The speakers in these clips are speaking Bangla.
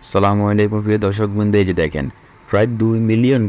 আসসালামু আলাইকুম প্রিয় দর্শকবৃন্দ, এই যে দেখেন প্রায় 2 মিলিয়ন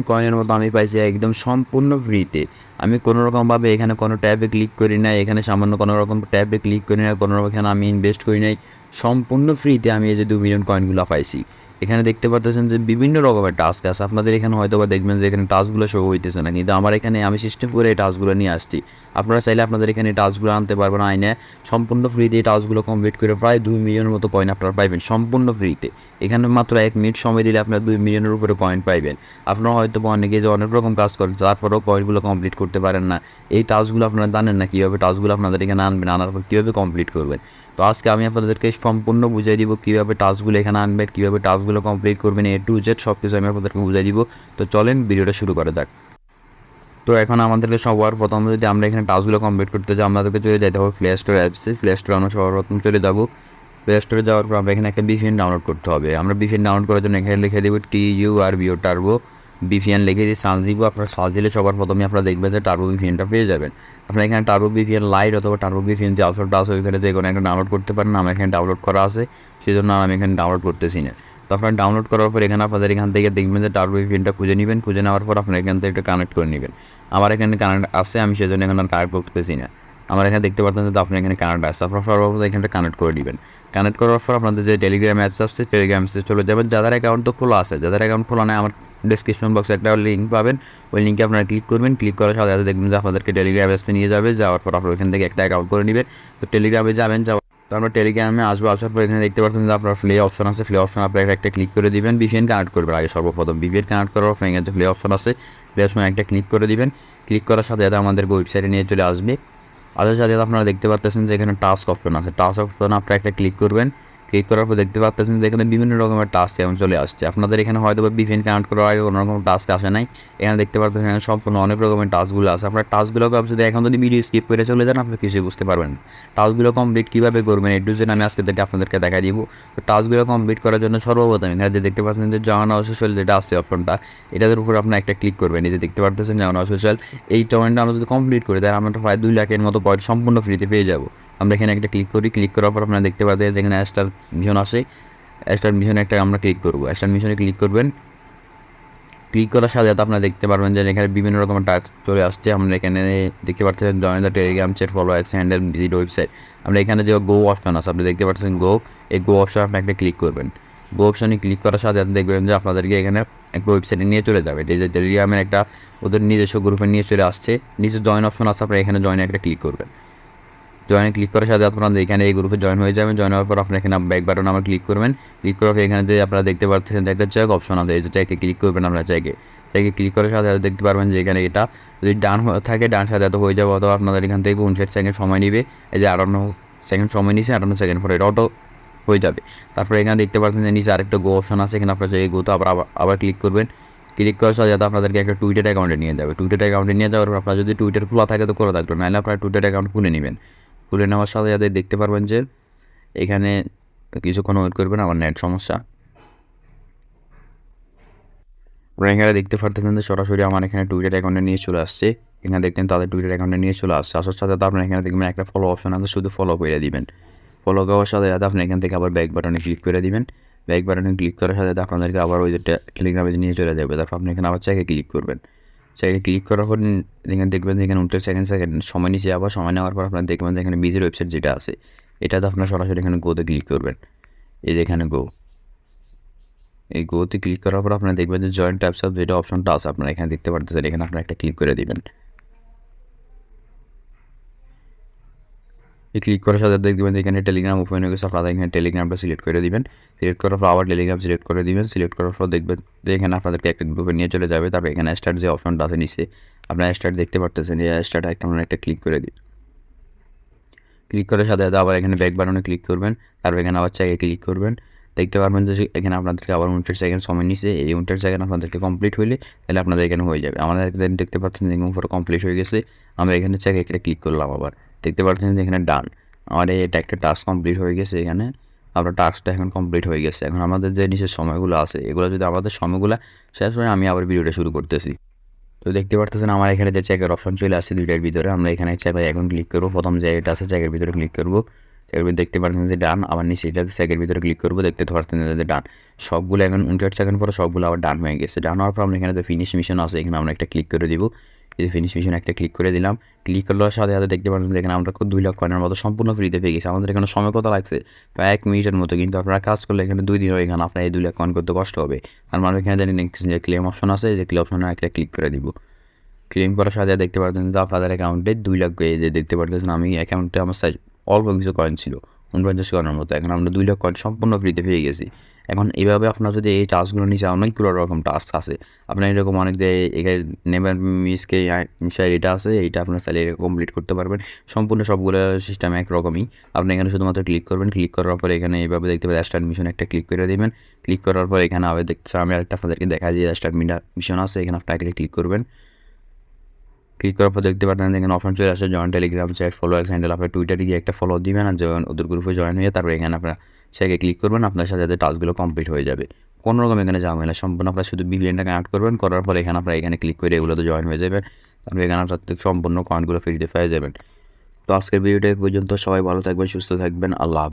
কয়েনের মতো আমি পাইছি একদম সম্পূর্ণ ফ্রিতে। আমি কোনো রকমভাবে এখানে কোনো ট্যাবে ক্লিক করি নাই, এখানে সামান্য কোনো রকম ট্যাবে ক্লিক করি না, কোনো রকম এখানে আমি ইনভেস্ট করি নাই। সম্পূর্ণ ফ্রিতে আমি এই যে 2 মিলিয়ন কয়েনগুলো পাইছি। এখানে দেখতে পারতেছেন যে বিভিন্ন রকমের টাস্ক আছে। আপনাদের এখানে হয়তো বা দেখবেন যে এখানে টাস্কগুলো শো হইতেছে না, কিন্তু আমার এখানে আমি সিস্টেম করে এই টাস্কগুলো নিয়ে আসছি। আপনারা চাইলে আপনাদের এখানে টাস্কগুলো আনতে পারবেন, আইনে সম্পূর্ণ ফ্রিতে এই টাস্কগুলো কমপ্লিট করে প্রায় 2 মিলিয়নের মতো কয়েন আপনারা পাইবেন সম্পূর্ণ ফ্রিতে। এখানে মাত্র 1 মিনিট সময় দিলে আপনারা 2 মিলিয়নের উপরে কয়েন পাইবেন। আপনারা হয়তো বা অনেকে যে অনেক রকম কাজ করেন, তারপরেও কয়েনগুলো কমপ্লিট করতে পারেন না। এই টাস্কগুলো আপনারা জানেন না কীভাবে টাস্কগুলো আপনাদের এখানে আনবেন, আনার পর কীভাবে কমপ্লিট করবেন। তো আজকে আমি আপনাদেরকে সম্পূর্ণ বুঝিয়ে দিব কীভাবে টাস্কগুলো এখানে আনবেন, কীভাবে টাস্কগুলো কমপ্লিট করবেন, A to Z সব কিছু আমি আপনাদেরকে বুঝিয়ে দিব। তো চলেন ভিডিওটা শুরু করা যাক। তো এখন আমাদেরকে সবার প্রথম যদি আমরা এখানে টাস্কগুলো কমপ্লিট করতে যাই, আমাদেরকে চলে যেতে হবে প্লে স্টোর অ্যাপসে। প্লে স্টোরে আমরা সবার প্রথম চলে যাবো। প্লে স্টোরে যাওয়ার পর আমরা এখানে একটা VPN ডাউনলোড করতে হবে। আমরা VPN ডাউনলোড করার জন্য এখানে লিখে দেবো TURBO টার্বো VPN লিখে দিয়ে সার্চ দিব। আপনারা সার্চ দিলে সবার প্রথমে আপনারা দেখবেন যে টার্বো VPNটা পেয়ে যাবেন। আপনারা এখানে টার্বো VPN লাইট অথবা টার্বো VPN যে অপশনটা আছে ওইখানে যে কোনো একটা ডাউনলোড করতে পারেন। আমার এখানে ডাউনলোড করা আছে, সেই জন্য আমি এখানে ডাউনলোড করতেছি না। তো আপনারা ডাউনলোড করার পর এখানে আপনাদের এখান থেকে দেখবেন যে টার্বো VPNটা খুঁজে নেবেন। খুঁজে নেওয়ার পর আপনারা এখান থেকে একটা কানেক্ট করে নেবেন। আমার এখানে কানেক্ট আছে, আমি সেজন্য এখানে কানেক্ট করতেছি না। আমার এখানে দেখতে পাচ্ছেন যে আপনার এখানে কানেক্ট আছে, আপনারা সর্বপ্রথম এখানে কানেক্ট করে নেবেন। কানেক্ট করার পর আপনাদের যে টেলিগ্রাম অ্যাপস আছে টেলিগ্রাম অ্যাপসে চলে যাবেন। যাদের অ্যাকাউন্ট তো খোলা আছে, যাদের অ্যাকাউন্ট খোলা নেই, আমার ডিসক্রিপশন বক্সে একটা লিঙ্ক পাবেন। ওই লিঙ্কে আপনারা ক্লিক করবেন। ক্লিক করার সাথে সাথে দেখবেন যে আপনাদেরকে টেলিগ্রাম অ্যাপসে নিয়ে যাবে। যাওয়ার পর আপনারা ওইখান থেকে একটা অ্যাকাউন্ট করে নেবেন। তো টেলিগ্রামে যাবেন, তো আমরা টেলিগ্রামে আসবো। আসার পর এখানে দেখতে পাচ্ছেন যে আপনার প্লে অপশন আছে, প্লে অপশন আপনারা একটা ক্লিক করে দিবেন। VPN কানেক্ট করবেন আগে সর্বপ্রথম। VPN কানেক্ট করার পর এখানে যে প্লে অপশন আছে, প্লে অপশন একটা ক্লিক করে দিবেন। ক্লিক করার সাথে সাথে আমাদেরকে ওয়েবসাইটে নিয়ে চলে আসবে। আসার সাথে সাথে আপনারা দেখতে পাচ্ছেন যে এখানে টাস্ক অপশন আছে। টাস্ক অপশন আপনারা একটা ক্লিক করবেন। ক্লিক করার পর দেখতে পাচ্ছেন যে এখানে বিভিন্ন রকমের টাস্ক এখন চলে আসছে। আপনাদের এখানে হয়তো বা VPN কানেক্ট করার আগে কোনো রকম টাস্ক আসে নাই। এখানে দেখতে পাচ্ছেন এখানে সম্পূর্ণ অনেক রকমের টাস্কগুলো আছে। আপনার টাস্কগুলোকে যদি এখন যদি ভিডিও স্কিপ করে চলে যান, আপনি কিছুই বুঝতে পারবেন না। টাস্কগুলো কমপ্লিট কীভাবে করবেন A to Z আমি আজকে থেকে আপনাদেরকে দেখাই দিব। তো টাস্কগুলো কমপ্লিট করার জন্য সর্বপ্রথম এখানে যে দেখতে পাচ্ছেন যে জানা অফিসিয়াল যেটা আছে অপশনটা, এটার উপর আপনার একটা ক্লিক করবেন। এই যে দেখতে পাচ্ছেন জানা অফিসিয়াল, এই টমেন্টটা আমরা যদি কমপ্লিট করি তাহলে আমরা প্রায় 2 লাখের মতো পয়েন্ট সম্পূর্ণ ফ্রিতে পেয়ে যাবো। আমরা এখানে একটা ক্লিক করি। ক্লিক করার পর আপনারা দেখতে পাচ্ছেন যেখানে স্টার মিশন আসে, স্টার মিশনে একটা আমরা ক্লিক করবো। স্টার মিশনে ক্লিক করবেন। ক্লিক করার সাথে সাথে আপনারা দেখতে পারবেন যে এখানে বিভিন্ন রকমের টাস্ক চলে আসছে। আমরা এখানে দেখতে পাচ্ছেন join the Telegram chat, follow x handle, visit website. আমরা এখানে যে গো অপশন আছে, আপনি দেখতে পাচ্ছেন গো, এই গো অপশন আপনি একটা ক্লিক করবেন। গো অপশনে ক্লিক করার সাথে সাথে দেখবেন যে আপনাদেরকে এখানে একটা ওয়েবসাইটে নিয়ে চলে যাবে। এই যে টেলিগ্রামের একটা ওদের নিজস্ব গ্রুপে নিয়ে চলে আসছে। নিচে জয়েন অপশন আছে, আপনারা এখানে জয়েনে একটা ক্লিক করবেন। জয়েনে ক্লিক করার সাথে আপনারা এখানে এই গ্রুপে জয়েন হয়ে যাবেন। জয়েন হওয়ার পর আপনারা এখানে ব্যাক বাটন আমার ক্লিক করবেন। ক্লিক করার পর এখানে যে আপনারা দেখতে পাচ্ছেন একটা চেক অপশন আছে, এই যে চেকে ক্লিক করবেন। আপনারা চেকে ক্লিক করার সাথে সাথে দেখতে পারবেন যে এখানে এটা যদি ডান থাকে ডান সাথে এত হয়ে যাবে, অথবা আপনাদের এখান থেকে 59 সেকেন্ড সময় নেবে। এই যে 58 সেকেন্ড সময় নিয়েছে, 58 সেকেন্ড পরে এটা অটো হয়ে যাবে। তারপরে এখানে দেখতে পাচ্ছেন যে নিচে আরেকটা গো অপশন আছে, এখানে আপনারা এই গোতে আবার ক্লিক করবেন। ক্লিক করার সাথে সাথে আপনাদেরকে একটা টুইটার অ্যাকাউন্টে নিয়ে যাবে। টুইটার অ্যাকাউন্টে নিয়ে যাওয়ার পর আপনারা যদি টুইটার খোলা থাকে তো করে থাকবেন, নাহলে আপনারা টুইটার অ্যাকাউন্ট খুলে নেবেন। খুলে নেওয়ার সাথে সাথে দেখতে পারবেন যে এখানে কিছুক্ষণ ওয়েট করবেন, আমার নেট সমস্যা। আপনারা এখানে দেখতে পারতেছেন যে সরাসরি আমার এখানে টুইটার অ্যাকাউন্টে নিয়ে চলে আসছে। এখানে দেখতেন তাদের টুইটার অ্যাকাউন্টে নিয়ে চলে আসছে। আসার সাথে সাথে আপনারা এখানে দেখবেন একটা ফলো অপশন আছে, শুধু ফলো করে দিবেন। ফলো করার সাথে সাথে আপনি এখান থেকে আবার ব্যাক বাটনে ক্লিক করে দিবেন। ব্যাক বাটনে ক্লিক করার সাথে সাথে আপনাদেরকে আবার ওই যে টেলিগ্রামে নিয়ে চলে যাবে। তারপর আপনি এখানে আবার চেকে ক্লিক করবেন। চেকে ক্লিক করার পর এখানে দেখবেন যে এখানে 59 সেকেন্ড সময় নিচে, আবার সময় নেওয়ার পর আপনারা দেখবেন যে এখানে বিজির ওয়েবসাইট যেটা আছে, এটাতে আপনারা সরাসরি এখানে গোতে ক্লিক করবেন। এই যে এখানে গো, এই গোতে ক্লিক করার পর আপনারা দেখবেন যে জয়েন্ট ট্যাবস অফ যেটা অপশনটা আছে আপনারা এখানে দেখতে পারতেছেন, এখানে আপনারা একটা ক্লিক করে দিবেন। এই ক্লিক করার সাথে দেখবেন যে এখানে টেলিগ্রাম ওপেন হয়ে গেছে। আপনারা এখানে টেলিগ্রামটা সিলেক্ট করে দিবেন। সিলেক্ট করার পর আবার টেলিগ্রাম সিলেক্ট করে দিবেন। সিলেক্ট করার পর দেখবেন যে এখানে আপনাদেরকে একটা গ্রুপে নিয়ে চলে যাবে। তারপর এখানে স্টার্ট যে অপশনটা আছে নিচে, আপনারা স্টার্ট দেখতে পারতেছেন, এই স্টার্ট আপনারা একটা ক্লিক করে দিন। ক্লিক করার সাথে সাথে আবার এখানে ব্যাক বাটনে ক্লিক করবেন। তারপর এখানে আবার চাইয়ে ক্লিক করবেন। দেখতে পারবেন যে এখানে আপনাদেরকে আবার 59 সেকেন্ড সময় নিচ্ছে। এই 59 সেকেন্ড আপনাদেরকে কমপ্লিট হইলে তাহলে আপনাদের এখানে হয়ে যাবে। আমাদের দেখতে পাচ্ছেন যে উপরে কমপ্লিট হয়ে গেছে। আমরা এখানে চাইয়ে একটা ক্লিক করলাম। আবার দেখতে পাচ্ছেন যে এখানে ডান, আমার এটা একটা টাস্ক কমপ্লিট হয়ে গেছে। এখানে আমরা টাস্কটা এখন কমপ্লিট হয়ে গেছে। এখন আমাদের যে নিচের সময়গুলো আছে, এগুলো যদি আমাদের সময়গুলো শেষ হয়, আমি আবার ভিডিওটা শুরু করতেছি। তো দেখতে পারতেছেন আমার এখানে যে চেকের অপশন চলে আসছে দুইটার ভিতরে। আমরা এখানে চেক এখন ক্লিক করবো। প্রথম যে এটা আছে চেকের ভিতরে ক্লিক করবো। এবার দেখতে পাচ্ছেন যে ডান, আবার নিচে এটা সেকেন্ড ভিতরে ক্লিক করবো, দেখতে পাচ্ছেন যে ডান। সবগুলো এখন 59 সেকেন্ড পরে সবগুলো আবার ডান হয়ে গেছে। ডান হওয়ার পর আমরা এখানে যে ফিনিশ মিশন আছে এখানে আমরা একটা ক্লিক করে দিব। এই যে ফিনিশ মিশন একটা ক্লিক করে দিলাম। ক্লিক করার সাথে সাথে দেখতে পাচ্ছেন যে এখানে আমরা 2 লাখ কয়েনের মতো সম্পূর্ণ ফ্রিতে পেয়ে গেছি। আমাদের এখানে সময় কত লাগছে? প্রায় 1 মিনিটের মতো, কিন্তু আপনারা কাজ করলে এখানে 2 দিন হয়ে এখানে আপনার এই 2 লাখ কয়েন করতে কষ্ট হবে। আর মানে এখানে জানি যে ক্লেম অপশন আছে, যে ক্লেম অপশনে একটা ক্লিক করে দিব। ক্লেম করার সাথে দেখতে পাচ্ছেন যে আপনাদের অ্যাকাউন্টে 2 লাখ, এই যে দেখতে পাচ্ছেন আমি অ্যাকাউন্টে আমার অল্প কিছু কয়েন ছিল 49 কয়েনের মতো, এখন আমরা 2 লাখ কয়েন সম্পূর্ণ ফ্রিতে পেয়ে গেছি। এখন এইভাবে আপনার যদি এই টাস্কগুলো নিচে অনেকগুলো রকম টাস্ক আছে, আপনার এরকম অনেক যে এখানে নেভার মিসকে এটা আছে, এইটা আপনার তাহলে কমপ্লিট করতে পারবেন। সম্পূর্ণ সবগুলো সিস্টেম একরকমই। আপনি এখানে শুধুমাত্র ক্লিক করবেন, ক্লিক করার পর এখানে এইভাবে দেখতে পাবেন স্টার্ট মিশন একটা ক্লিক করে দেবেন। ক্লিক করার পর এখানে আবার দেখতে আমি একটা আপনাদেরকে দেখা দিয়ে স্টার্ট মিশন আছে, এখানে আপনাকে ক্লিক করবেন। ক্লিক করার পর দেখতে পাচ্ছেন এখানে অপশন চলে আসে join Telegram chat follower handle. আপনার টুইটারে গিয়ে একটা ফলো দিবেন আর ওদের গ্রুপে জয়েন হয়ে তারপর এখানে আপনার সেকে ক্লিক করবেন, আপনার সাথে সাথে টাস্কগুলো কমপ্লিট হয়ে যাবে। কোনো রকম এখানে ঝামেলা সম্পূর্ণ আপনার শুধু বিপিএনটা কানেক্ট করবেন, করার পর এখানে আপনার এখানে ক্লিক করে এগুলোতে জয়েন হয়ে যাবেন। তারপর এখানে আপনার সম্পূর্ণ কয়েনগুলো ফ্রিতে পেয়ে যাবেন। তো আজকের ভিডিওটা এই পর্যন্ত। সবাই ভালো থাকবেন, সুস্থ থাকবেন, আল্লাহ হাফেজ।